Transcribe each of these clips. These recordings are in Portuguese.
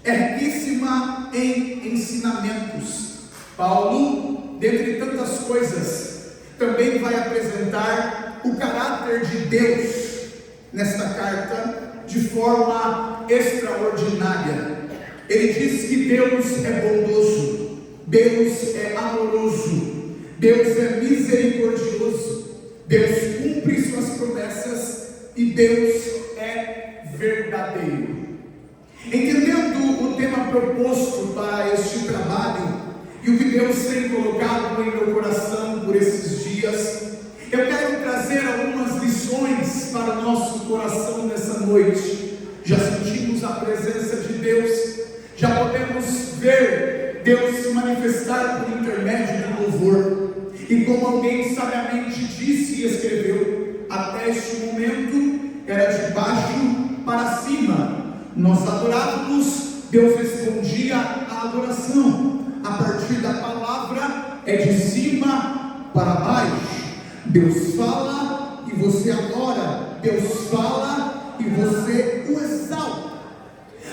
é riquíssima em ensinamentos. Paulo, dentre tantas coisas, também vai apresentar o caráter de Deus nesta carta de forma extraordinária. Ele diz que Deus é bondoso, Deus é amoroso, Deus é misericordioso, Deus cumpre suas promessas e Deus é verdadeiro. Entendendo o tema proposto para este trabalho e o que Deus tem colocado em meu coração por esses dias, eu quero trazer algumas lições para o nosso coração nessa noite. Já sentimos a presença de Deus, já podemos ver Deus se manifestar por intermédio do louvor. E como alguém sabiamente disse e escreveu, até este momento era de baixo para cima. Nós adorávamos, Deus respondia à adoração. A partir da palavra é de cima para baixo. Deus fala e você adora, Deus fala e você o exalta.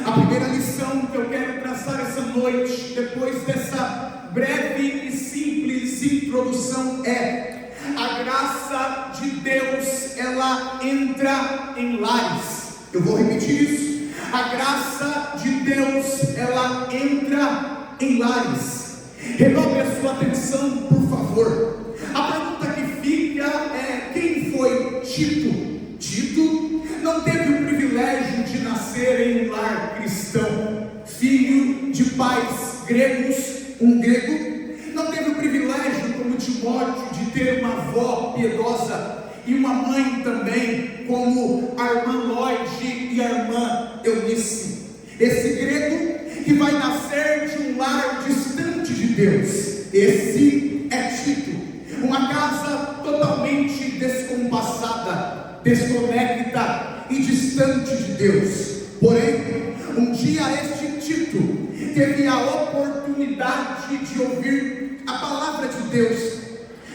A primeira lição que eu quero traçar essa noite, depois dessa breve e simples introdução, é: a graça de Deus, ela entra em lares. Eu vou repetir isso. A graça de Deus, ela entra em lares. Renove a sua atenção, por favor. A pergunta que fica é: quem foi Tito? Tito não teve o privilégio de nascer em um lar cristão, filho de pais gregos, um grego. Não teve o privilégio, como Timóteo, de ter uma avó piedosa e uma mãe também, como a irmã Lloyd e a irmã Eunice. Esse grego que vai nascer de um lar distante de Deus, esse é Tito. Uma casa totalmente descompassada, desconecta e distante de Deus. Porém, um dia este Tito teve a oportunidade de ouvir a palavra de Deus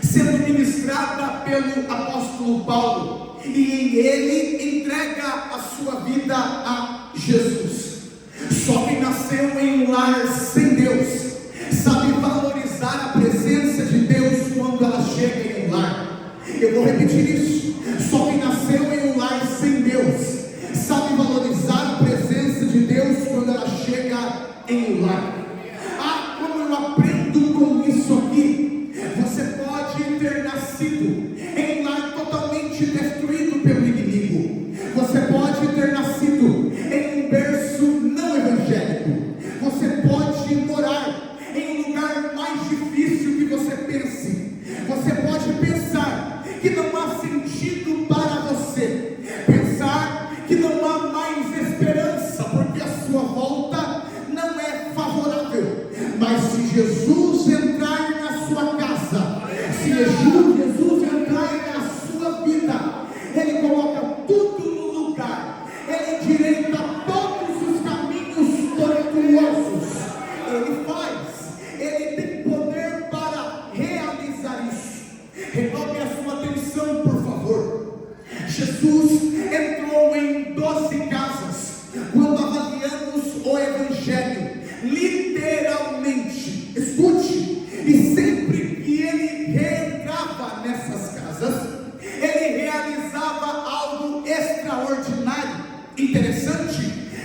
sendo ministrada pelo apóstolo Paulo, e em ele entrega a sua vida a Jesus. Só quem nasceu em um lar sem Deus sabe valorizar a presença de Deus quando ela chega em um lar. Eu vou repetir isso. Só quem nasceu em um lar sem Deus sabe valorizar a presença de Deus quando ela chega em um lar. Ah, como eu aprendo com isso aqui. Você pode ter nascido em um lar totalmente destruído pelo inimigo. Você pode ter nascido em um berço não evangélico. Você pode morar em um lugar mais difícil que você pense. Você pode pensar que não há sentido para você, pensar que não há mais esperança, porque a sua volta não é favorável. Mas se Jesus entrar na sua casa, se Jesus entrar na sua vida, Ele coloca tudo no lugar, Ele endireita todos os caminhos tortuosos. Ele faz, Ele tem poder para realizar isso. Renove a sua atenção, por favor. Jesus entrou em 12 casas. Quando avaliamos o Evangelho, literalmente, escute, e sempre que ele reentrava nessas casas, ele realizava algo extraordinário, interessante,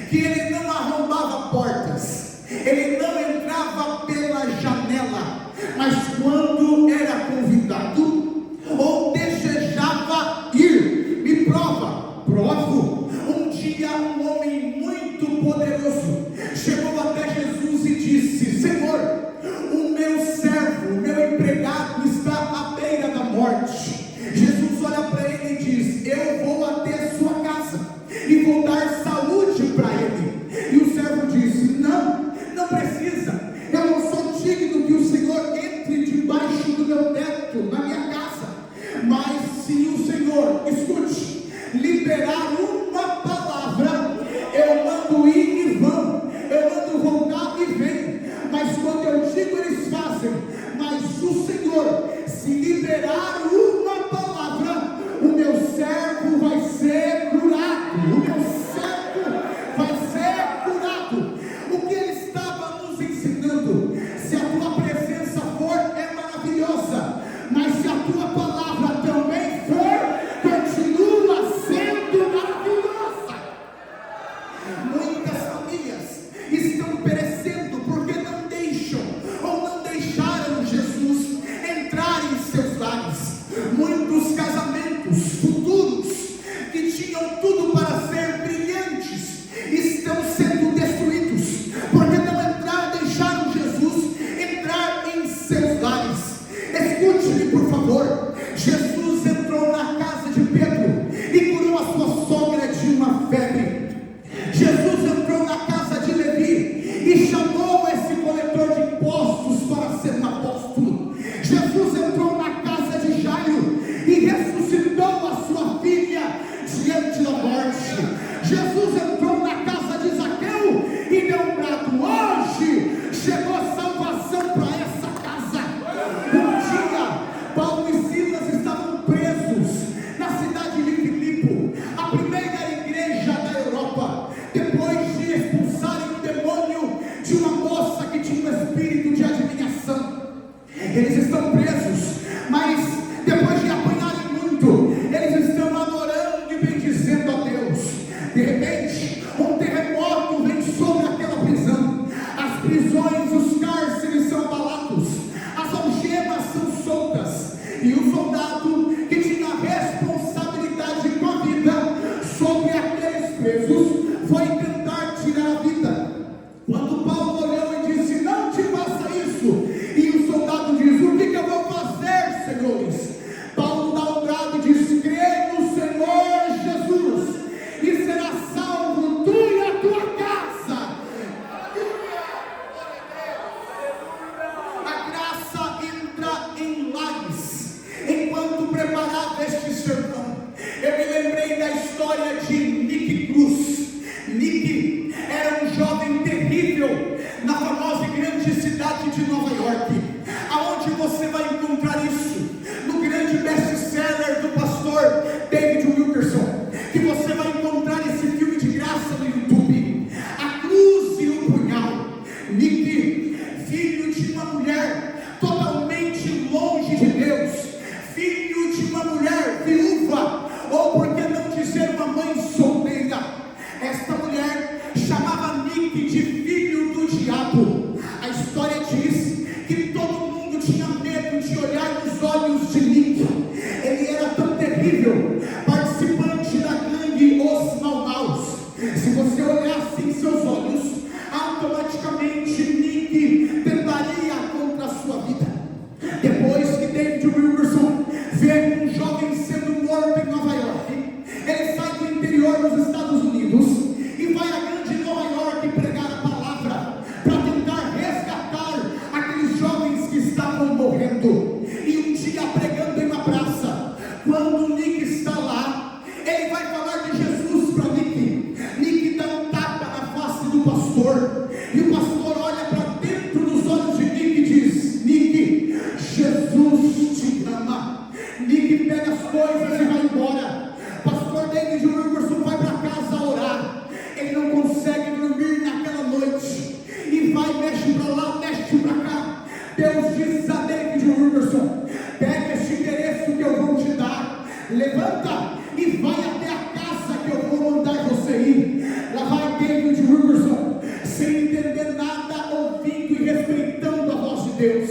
que ele não arrombava portas, ele não entrava pela janela, mas quando era convidado ou desejava ir, me provo. Um dia um homem muito poderoso chegou até Jesus e disse: Senhor, o meu servo, o meu empregado está à beira da morte. Jesus olha para ele e diz: eu vou até a sua casa e vou dar saúde para ele. E o servo disse: não precisa, eu não sou digno que o Senhor entre debaixo prisão, as prisões, os cárceres são abalados, as algemas são soltas, e o soldado que tinha responsabilidade com a vida sobre aqueles presos foi tentar tirar a vida. Quando Paulo olhou e disse: não te faça isso, e o soldado diz: o que eu vou fazer, senhores? Paulo dá um brado e diz: crê no Senhor Jesus e será salvo tu e a tua casa. A graça entra em lares. Enquanto preparava este sermão, eu me lembrei da história de Nick Cruz. Nick era um jovem terrível na famosa e grande cidade de Nova York. Aonde você vai encontrar isso? No grande best-seller do pastor David Wilkerson, que você vai encontrar esse filme de graça no YouTube, A Cruz e o Punhal. Nick, filho de uma mulher totalmente longe de Deus, filho de uma mulher viúva, ou por que não dizer uma mãe solteira. Esta mulher chamava Nick de filho do diabo. A história diz que todo mundo tinha medo de olhar nos olhos de Nick. Ele era tão terrível, participante da gangue Os Mal-Maus. Se você olhasse em seus olhos, automaticamente Nick tentaria contra a sua vida. Depois que David Wilkerson vê um jovem sendo morto em Nova York, ele sai do interior dos Estados Unidos e vai à grande Nova York pregar a palavra para tentar resgatar aqueles jovens que estavam morrendo. E um dia, pregando em uma praça, quando Nick está lá, ele vai falar de Jesus para Nick. Nick dá um tapa na face do pastor, e o pastor olha para dentro dos olhos de Nick e diz: Nick, Jesus te ama. Nick pega as coisas e vai embora. Pastor David Wilkerson vai para casa orar. Ele não consegue dormir naquela noite, e vai, mexe para lá, mexe para cá. Deus diz a David Wilkerson: pega esse endereço que eu vou te dar, levanta e vai até a casa que eu vou mandar você ir. Lá vai David Wilkerson, sem entender nada, ouvindo e respeitando a voz de Deus.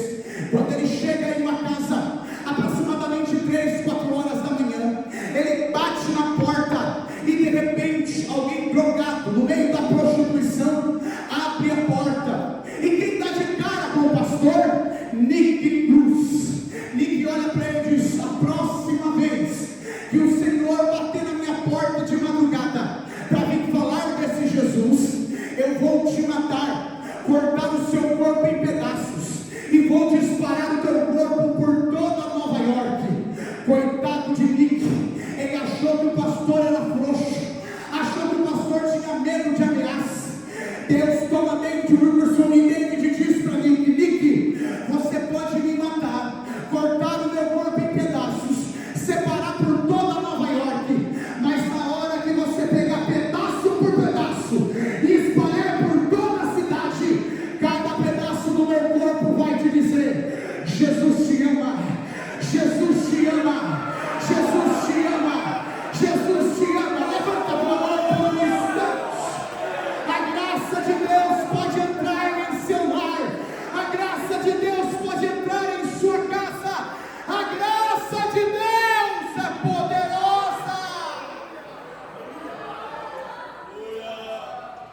Quando ele chega em uma casa, aproximadamente 3, 4 horas da manhã, ele bate na porta e de repente alguém drogado no meio da prostituição abre a porta. E quem está de cara com o pastor? Nick Cruz. Nick olha para ele e diz: a próxima vez que o Senhor bater na minha porta de madrugada para vir falar desse Jesus, eu vou te matar, cortar o seu corpo em pedaços e vou disparar o teu corpo por toda Nova York. Coitado de Nick, ele achou que o pastor era frouxo, achou que o pastor tinha medo de ameaça. Deus toma David Wilkerson e David diz para Nick: Nick, você pode me matar, cortar o meu corpo em pedaços, separar por toda Nova York, mas na hora que você pegar pedaço por pedaço e espalhar por toda a cidade, cada pedaço do meu corpo vai te dizer: Jesus te ama, Jesus te ama, Jesus te ama, Jesus te ama. Levanta a tua mão por um instante. A graça de Deus pode entrar em seu lar, a graça de Deus pode entrar em sua casa, a graça de Deus é poderosa.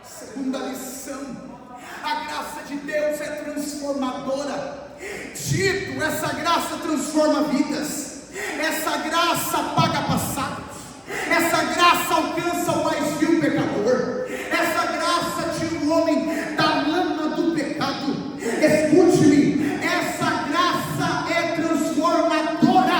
Segunda lição: a graça de Deus é transformadora. Tito, essa graça transforma vidas, essa graça apaga passados, essa graça alcança o mais vil pecador, essa graça tira o homem da lama do pecado. Escute-me, essa graça é transformadora.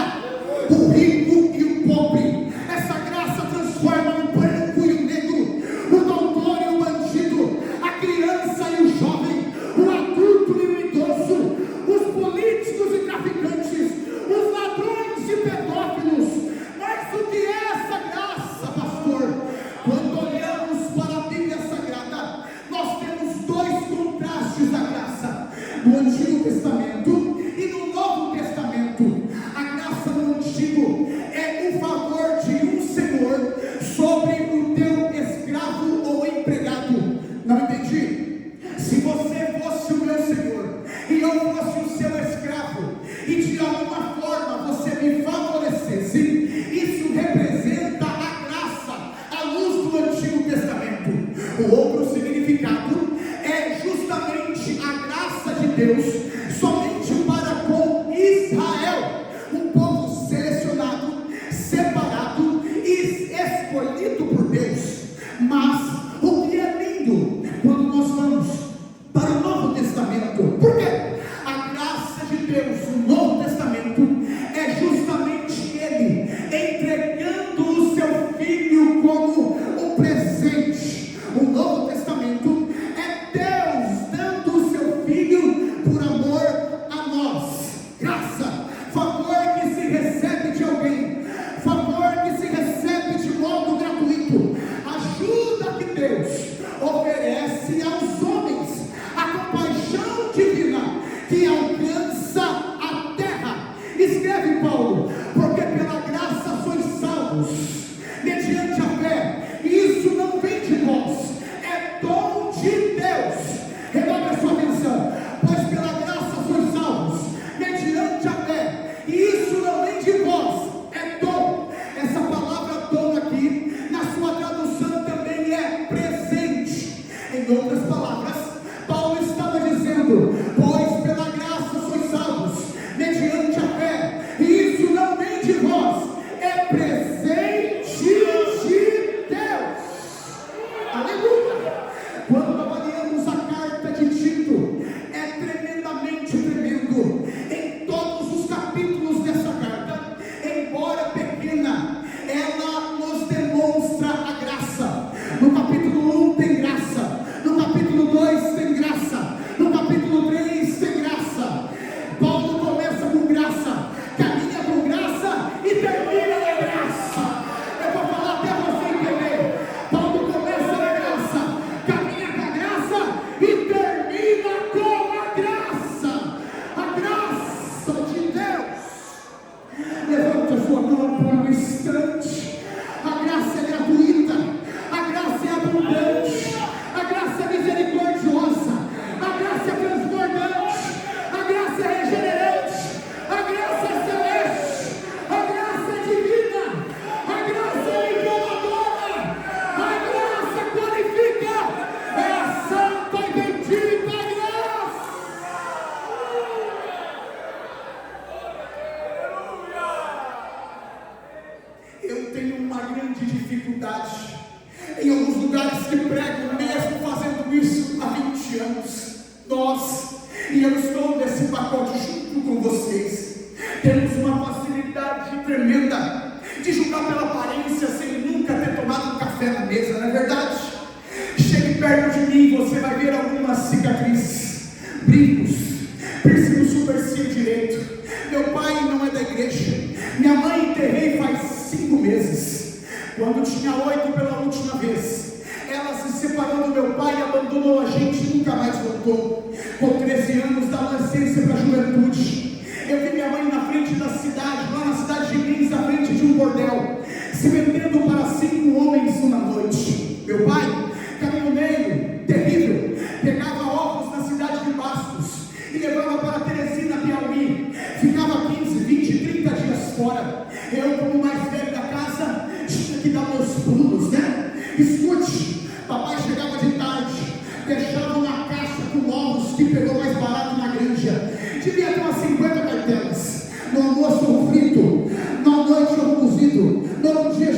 O rico e o pobre, essa graça transforma o branco e o negro, o doutor e o bandido, a criança e o jovem, o adulto e o idoso, os políticos e traficantes, os ladrões e pedófilos. Mas o que é essa graça, pastor? Quando olhamos para a Bíblia Sagrada, nós temos dois contrastes da graça: no Antigo Testamento e no Novo Testamento. A graça no Antigo é o favor de um senhor sobre o teu escravo ou empregado. Não entendi? Deus somente para com Israel, um povo selecionado, separado e escolhido por Deus. Mas o que é lindo quando nós vamos para o Novo Testamento, por quê? A graça de Deus no Novo Testamento é justamente Ele entregando o seu Filho como um presente. O Novo Testamento é Deus dando o seu Filho por amor a nós. Graça, favor que se recebe de alguém, favor que se recebe de modo gratuito, ajuda que Deus oferece aos homens, a compaixão divina que alcança a terra. Escreve Paulo: porque pela graça sois salvos, mediante a fé, e isso não vem de vós, é dom de Deus. Renove a sua atenção: pois pela graça sois salvos, mediante a fé, e isso não vem de vós, é dom. Essa palavra dom aqui, na sua tradução também é presente. Em outras palavras, Paulo estava dizendo: pois pela graça sois salvos, mediante a fé, e isso não vem de vós, é presente de Deus. Aleluia! Quando avaliamos a carta de Tito, é tremendamente tremendo. Em todos os capítulos dessa carta, embora pequena, ela nos demonstra a graça. No capítulo 1 tem graça, no capítulo 2 tem graça, no capítulo 3 tem graça. Paulo começa com graça, caminha com graça e termina na graça. Eu vou falar até você entender. Paulo começa na graça, caminha com a graça e termina com a graça. A graça de Deus. Levante a sua mão por um instante. A graça é gratuita, a graça é abundante, a graça é misericordiosa, a graça é transbordante, a graça é regenerante, a graça é celeste, a graça é divina, a graça é libertadora, a graça qualifica, é a santa e bendita graça. Eu tenho uma grande dificuldade em alguns lugares que prego, mesmo fazendo isso há 20 anos. Nós, e eu estou nesse pacote junto com vocês, temos uma facilidade tremenda de julgar pela aparência sem nunca ter tomado um café na mesa, não é verdade? Chegue perto de mim, você vai ver algumas cicatrizes, brincos, piercing no supercílio direito. Meu pai não é da igreja, minha mãe enterrei faz 5 meses. Quando tinha 8 pela última vez, ela se separou do meu pai e abandonou a gente, nunca mais voltou. Com 13 anos, da adolescência para a juventude, eu vi minha mãe na frente da cidade, lá na cidade de Lins, na frente de um bordel, se vendendo para 5 homens uma noite. Meu pai, caminhoneiro, terrível, pegava ovos na cidade de Bastos e levava para Teresina, Piauí. Ficava 15, 20, 30 dias fora. Eu, como mais velho da casa, tinha que dar meus pulos, né? Escute, papai chegava de tarde, deixava uma caixa com ovos que pegou mais barato na granja. Devia ter umas 50 cartelas. No almoço ovo frito, na noite ovo cozido, no outro dia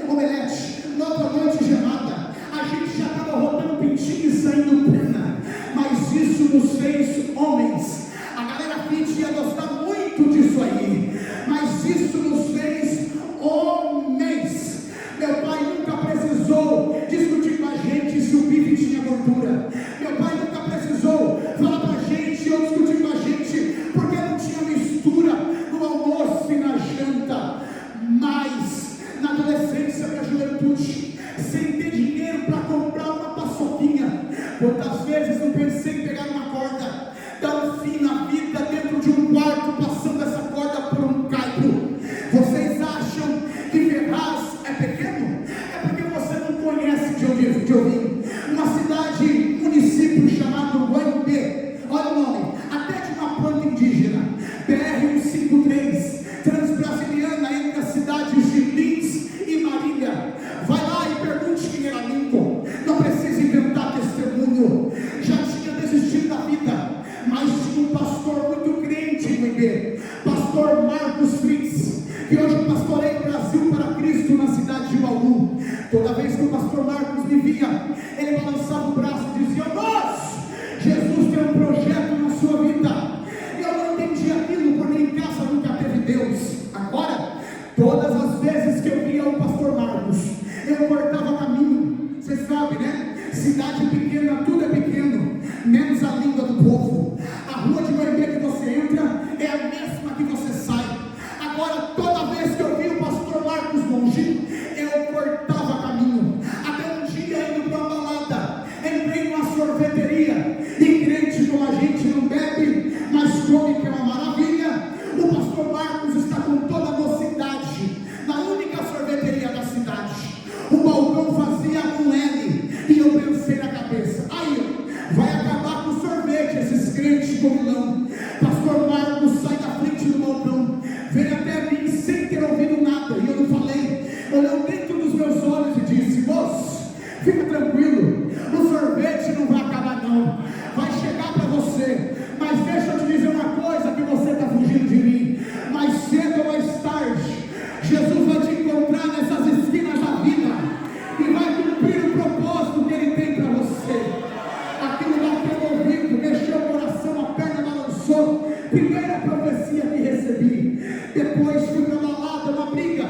omelete, na outra noite gemada. A gente já estava rodando pintinho e saindo pena. Mas isso nos fez homens. A galera fit ia gostar muito disso aí. Mas isso nos fez homens. Meu pai nunca precisou discutir com a gente se o bife tinha gordura. Meu pai nunca precisou falar pra gente ou discutir com a gente porque não tinha mistura no almoço e na janta. Mas na adolescência para a juventude, sem ter dinheiro para comprar uma paçoquinha, quantas vezes não pensei em pegar uma corda, dar um fim na vida dentro de um quarto, passando essa corda por um caipo. Vocês acham que Ferraz é pequeno? É porque você não conhece de ouvir. Uma cidade, município chamado Guaibê, olha o nome, até de uma planta indígena, BR-153, transbrasiliana entre as cidades de Lins e Marília. Vai lá e pergunte quem era Lincoln, não precisa inventar testemunho, já tinha desistido da vida, cidade pequena, tudo é pequeno, menos a língua do povo. A rua de Goiânia que você entra é a mesma que você sai. Agora, toda vez que eu vi o pastor Marcos longe, eu cortava caminho. Até um dia, indo para uma balada, entrei numa sorveteria, e crente como a gente não bebe, mas come, que é uma maravilha. O pastor Marcos está com toda a mocidade, na única sorveteria da cidade. O balcão fazia um L, e eu pensei na cabeça, aí, vai acabar com o sorvete, esses crentes comilão. Pastor Marcos sai da frente do balcão, veio até mim sem ter ouvido nada, e eu não falei, olhou dentro dos meus olhos e disse: moço, fica tranquilo, o sorvete não vai acabar não, vai chegar para você, mas deixa eu te dizer uma coisa, que você está fugindo de mim, mais cedo ou mais tarde, Jesus vai te encontrar nessas esquinas da vida, e vai cumprir o propósito que Ele tem para você. Aquilo bateu no ouvido, mexeu o coração, a perna balançou. Primeira profecia que recebi. Depois fui para uma balada, uma briga,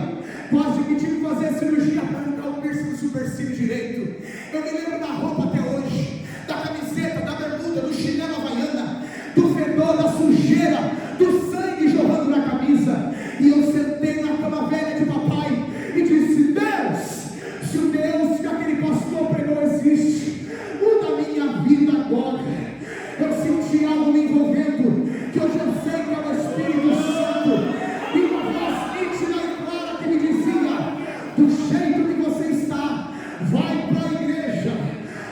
quase que tive que fazer cirurgia para arrancar o piercing do supercílio direito. Eu me lembro da roupa até hoje, da camiseta, da bermuda, do chinelo havaiana, do fedor, da sujeira, do sangue jorrando na camisa. E eu sentei na cama velha de papai e disse: Deus, se o Deus que aquele pastor pregou existe, muda a minha vida agora. Eu senti algo me envolvendo, que hoje eu sei que é o Espírito Santo, e uma voz nítida e clara que me dizia: do jeito que você está, vai para a igreja.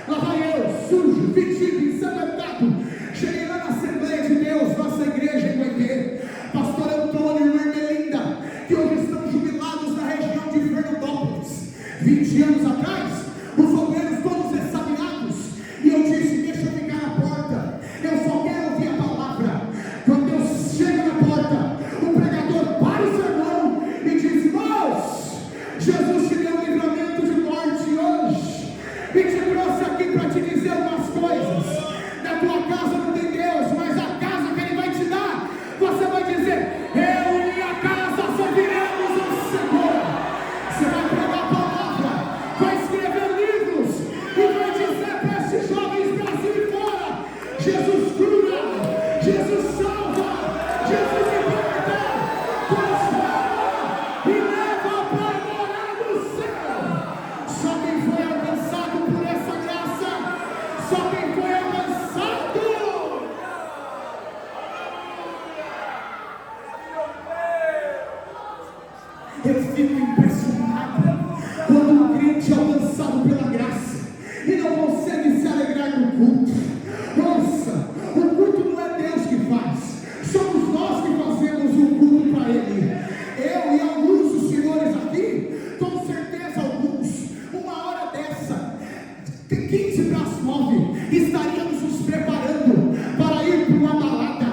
Lá vai eu, sujo, fedido, ensanguentado. Cheguei lá na Assembleia de Deus, nossa igreja em Goiânia, pastor Antônio e irmã Melinda, que hoje estão jubilados na região de Fernandópolis. 20 anos atrás, os obreiros todos ressabiados, e eu disse: deixa eu ficar na porta, eu só quero ouvir a palavra. Quando eu chego na porta, o pregador para o sermão e diz: irmãos, Jesus te deu um livramento de morte hoje, e te trouxe aqui para te dizer algumas coisas. Na tua casa não tem Deus, mas a casa que Ele vai te dar, você vai dizer: eu e minha casa serviremos ao Senhor. Você vai pregar a palavra, vai escrever livros, e vai dizer para esses jovens Brasil e fora: Jesus cura, Jesus salva, Jesus liberta, transforma e leva para morar no céu. Só quem foi alcançado por essa graça, só quem foi alcançado. Eu fico impressionado quando um crente é alcançado pela graça e não consegue se alegrar no culto. Ouça, o culto não é Deus que faz, somos nós que fazemos o culto para Ele. Eu e alguns dos senhores aqui, com certeza alguns, uma hora dessa, 15 para as 9, estaríamos nos preparando para ir para uma balada,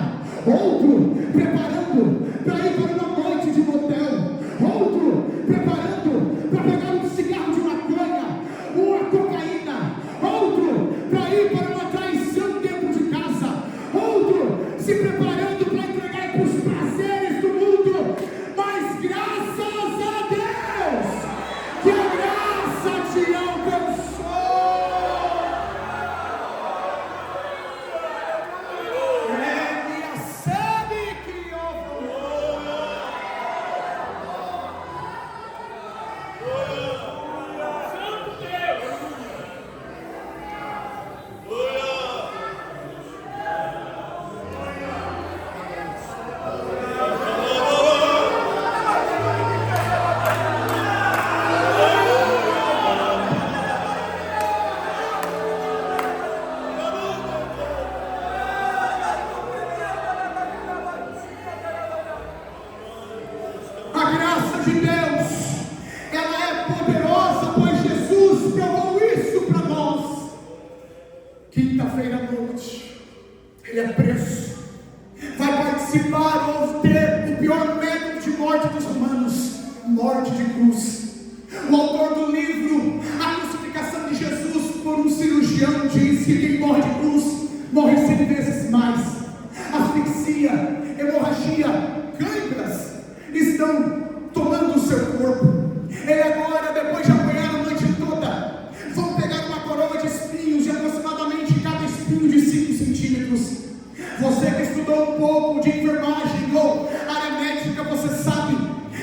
outro preparando para ir para uma noite de motel, outro preparando para pegar um cigarro de maconha, uma cocaína, outro para ir para uma traição dentro de casa, outro se preparando para entregar para os prazeres do mundo. Mas graças a Deus que a graça te alcançou. Ele a sede que a graça de Deus, ela é poderosa, pois Jesus provou isso para nós. Quinta-feira à noite, ele é preso, vai participar ou ter o pior método de morte dos romanos, morte de cruz. O autor do livro A Crucificação de Jesus por um Cirurgião diz que quem morre de cruz morre 100 vezes mais. Asfixia, hemorragia, câimbras estão tomando o seu corpo. Ele agora, depois de apanhar a noite toda, vão pegar uma coroa de espinhos sentidos. Você que estudou um pouco de enfermagem ou área médica, você sabe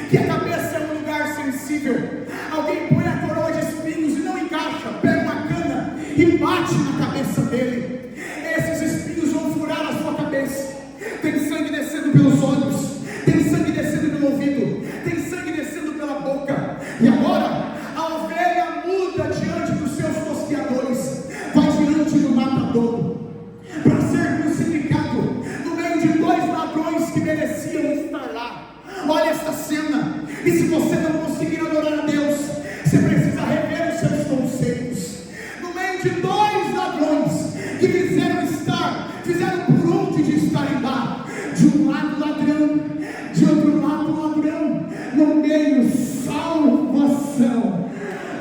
que a cabeça é um lugar sensível. Alguém põe a coroa de espinhos e não encaixa, pega uma cana e bate na cabeça dele. Esses espinhos vão furar a sua cabeça. Tem sangue descendo pelos olhos, tem sangue descendo pelo ouvido, tem sangue descendo pela boca. E agora a ovelha muda diante dos seus tosqueadores, vai diante do matadouro para ser crucificado no meio de dois ladrões que mereciam estar lá. Olha esta cena. E se você não conseguir adorar a Deus, você precisa rever os seus conceitos. No meio de dois ladrões que fizeram por onde de estarem lá. De um lado ladrão, de outro lado ladrão, no meio salvação.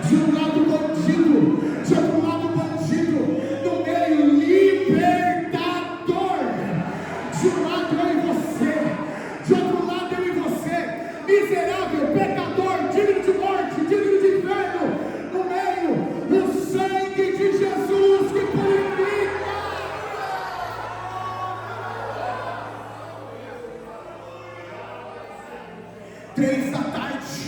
De um lado bandido, de outro lado bandido, no meio libertador. De um lado eu e você, de outro lado eu e você, miserável, pecador, digno de morte, digno de inferno, no meio o sangue de Jesus que purifica. 3 da tarde,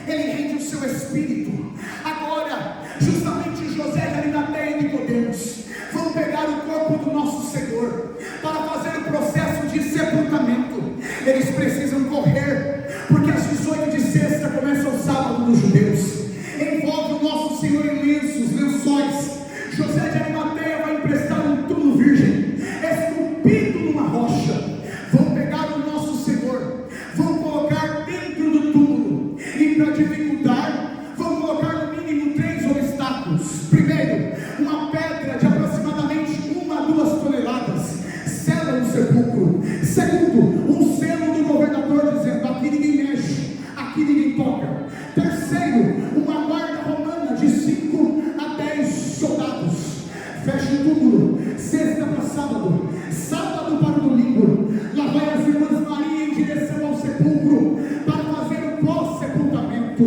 ele rende o seu espírito. Agora, justamente José de Arimateia e Nicodemos vão pegar o corpo do nosso Senhor para fazer o processo de sepultamento. Eles precisam correr, porque às 18 de sexta começa o sábado dos judeus. Envolve o nosso Senhor em lençóis. José de Arimateia vai emprestar um túmulo virgem, esculpido numa rocha. Vão pegar o nosso Senhor, vão colocar dentro do túmulo, e para dificultar, vão colocar no mínimo 3 obstáculos. Primeiro, uma pedra de aproximadamente 1 a 2 toneladas sela o sepulcro. Segundo, um selo do governador dizendo: aqui ninguém mexe, aqui ninguém toca. Terceiro, uma guarda romana de 5 a 10 soldados. Fecha o túmulo, sexta para sábado, sábado para domingo. Lá vai as irmãs Maria em direção ao sepulcro para fazer o pós-sepultamento.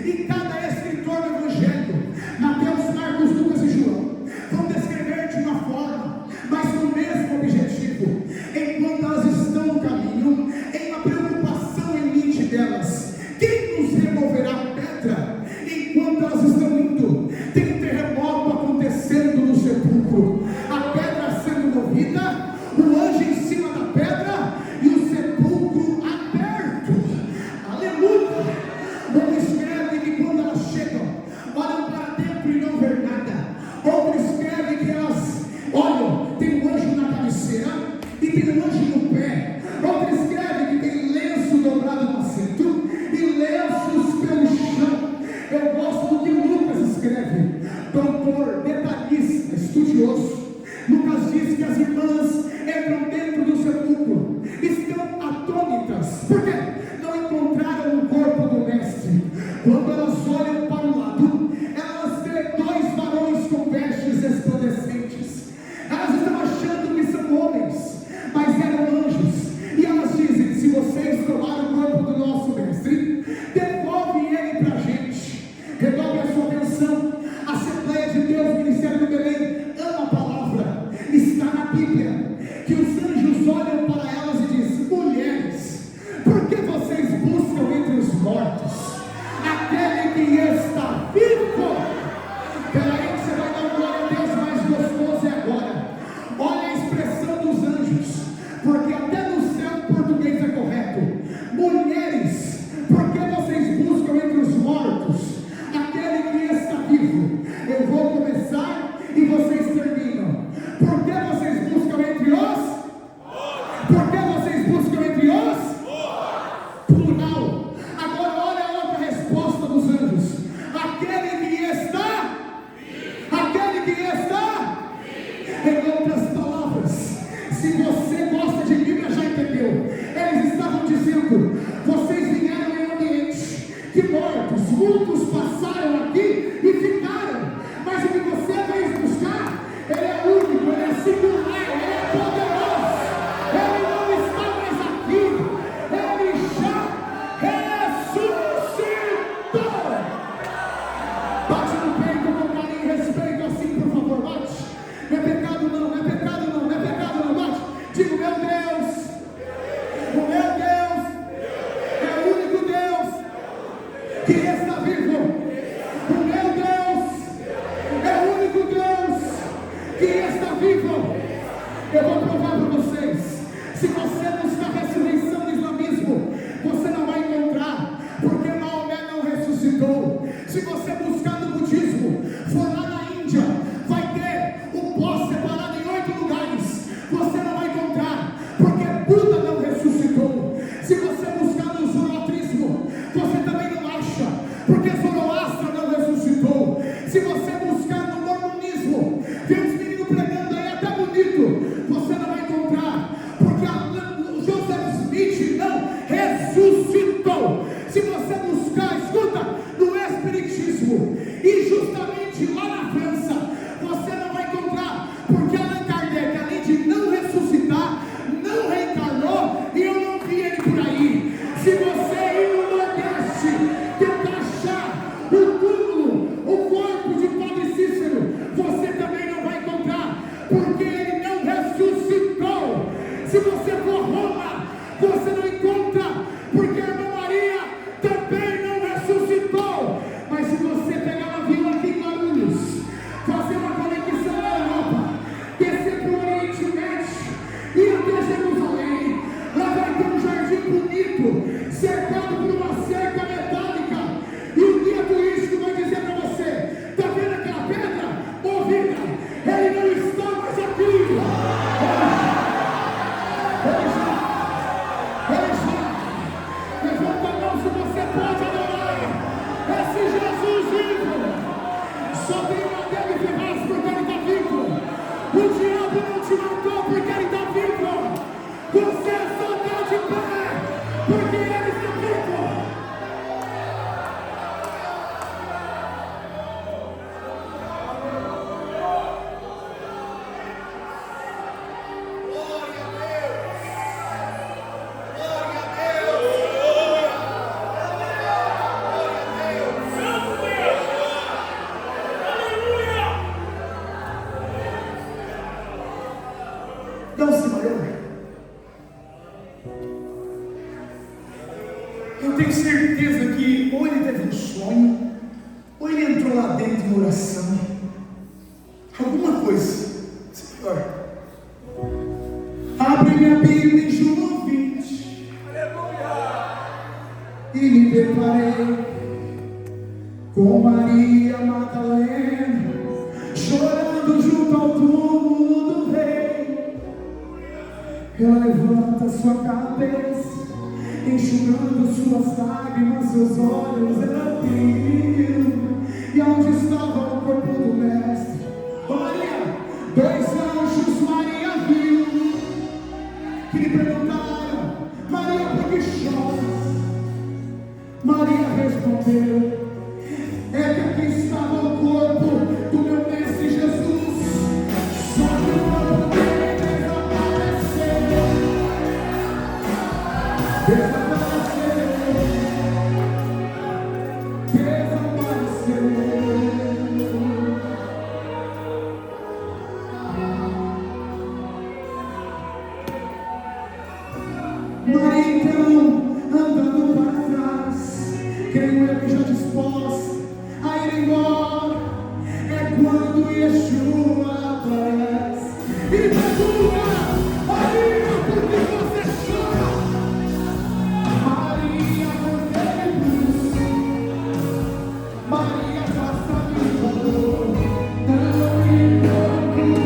E cada escritor do Evangelho, Mateus, Marcos, Lucas e João, vão descrever de uma forma, mas com o mesmo objetivo. Enquanto elas estão no caminho, em uma preocupação em mente delas: quem nos removerá a pedra? Enquanto elas estão indo, tem um terremoto acontecendo no sepulcro, a pedra sendo movida, o anjo em cima da pedra e o sepulcro aberto. Aleluia! Um escreve que quando elas chegam, olham para dentro e não vê nada. Outro escreve que elas olham, tem um anjo na cabeceira e tem um anjo no pé. Outro escreve que tem lenço dobrado no assento e lenços pelo chão. Eu gosto do que o Lucas escreve, doutor, detalhista, estudioso. Lucas diz que as irmãs entram dentro do sepulcro, estão atônitas, porque não encontraram o corpo do mestre. Quando elas olham para o lado, elas veem 2 varões com vestes resplandecentes. Elas estão achando que são homens, mas eram anjos. E elas dizem: se vocês tomaram o corpo do nosso mestre, devolve ele para a gente. Redobre a sua atenção. Assembleia de Deus, Ministério do Belém, ama a palavra. Está na Bíblia que os anjos olham para elas e dizem: mulheres, por que vocês buscam entre os mortos aquele que está vivo? Peraí que você vai dar glória a Deus, mais gostoso é agora. Olha a expressão dos anjos, porque até no céu o português é correto. Mulheres, por que vocês buscam entre os mortos aquele que está vivo? Eu vou começar e vocês terminam. Por que vocês buscam entre os? Por que vocês buscam entre os? Plural. Agora olha a outra resposta dos anjos: aquele que está? Aquele que está? Em outras palavras, se você gosta de Bíblia, já entendeu. Eles estavam dizendo: vocês vieram em um ambiente que mortos, muitos passaram aqui e ficaram, mas o que você veio buscar, ele é único, ele é singular, ele é poderoso, ele não está mais aqui, ele já ressuscitou. Bate no peito com carinho e respeito assim, por favor, bate. Não é pecado não, não é pecado não, não é pecado não. Se você buscar ressurreição no islamismo, você não vai encontrar, porque Maomé não ressuscitou. Se você buscar no budismo, for lá na Índia, vai ter o pó separado em 8 lugares, você não vai encontrar, porque Buda não ressuscitou. Se você buscar no zoroastrismo, você também não acha, porque Zoroastra não ressuscitou. Se você buscar no mormonismo, tem uns meninos pregando aí até bonito, você não vai encontrar, porque Joseph Smith não ressuscitou. Se você buscar, escuta, no espiritismo, e justamente lá na França, você não vai encontrar, porque Allan Kardec, além de não ressuscitar, não reencarnou, e eu não vi ele por aí. Se você ir no Nordeste, tentar achar o túmulo, o corpo de Padre Cícero, você também não vai encontrar, porque ele não ressuscitou. Se você for Roma, você não encontra, porque a irmã Maria também não ressuscitou. Mas se você pegar um avião aqui em Guarulhos, fazer uma conexão na Europa, descer para o Oriente Médio, ir até Jerusalém, lá vai ter um jardim bonito, cercado por uma cerca metálica, e o guia turístico vai dizer para você: está vendo aquela pedra? Ouvida, ele não está mais aqui. Levanta a mão se você pode adorar esse Jesus vivo. Só tem uma dele ferraz porque ele está vivo. O diabo não te matou porque ele está vivo. Você só está de pé porque ele está vivo. Não se maior. Eu tenho certeza que ou ele teve um sonho, ou ele entrou lá dentro em oração. Alguma coisa. Senhor, abre minha Bíblia em João 20. E me deparei com Maria Madalena, chorando junto ao túmulo do rei. Ela levanta sua cabeça, enxugando suas lágrimas, seus olhos ela viu. E onde estava o corpo do mestre? Maria, 2 anjos Maria viu, que lhe perguntaram: Maria, por que choras? Maria respondeu: é que aqui estava o corpo do meu mestre Jesus, só que o corpo dele desapareceu. Maria então, andando para trás, creio eu que já disposta a ir embora, é quando Yeshua aparece e pergunta: Maria, por que você chora? Maria, por que busca? Maria, faça-me favor, não me procure.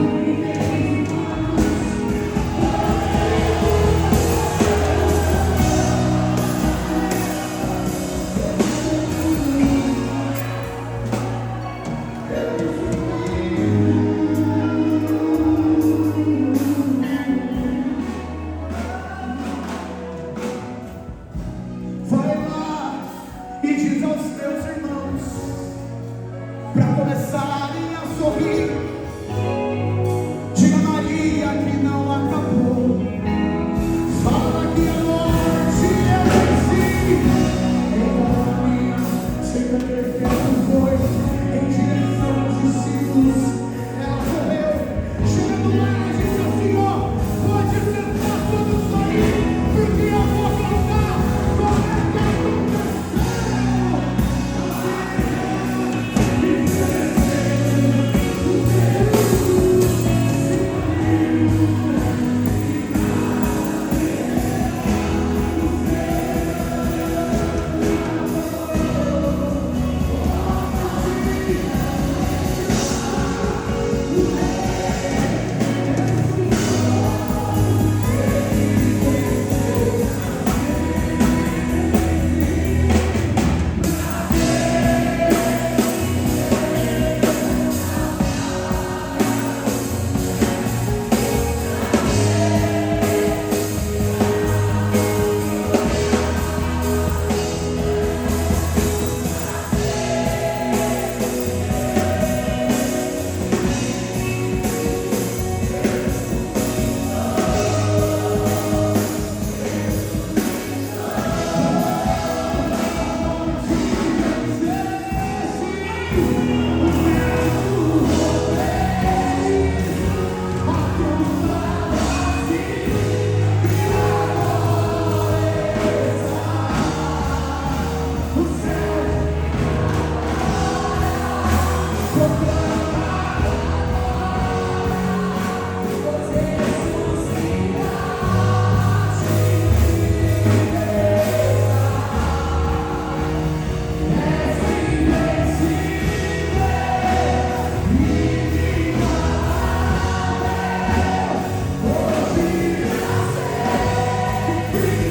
Free.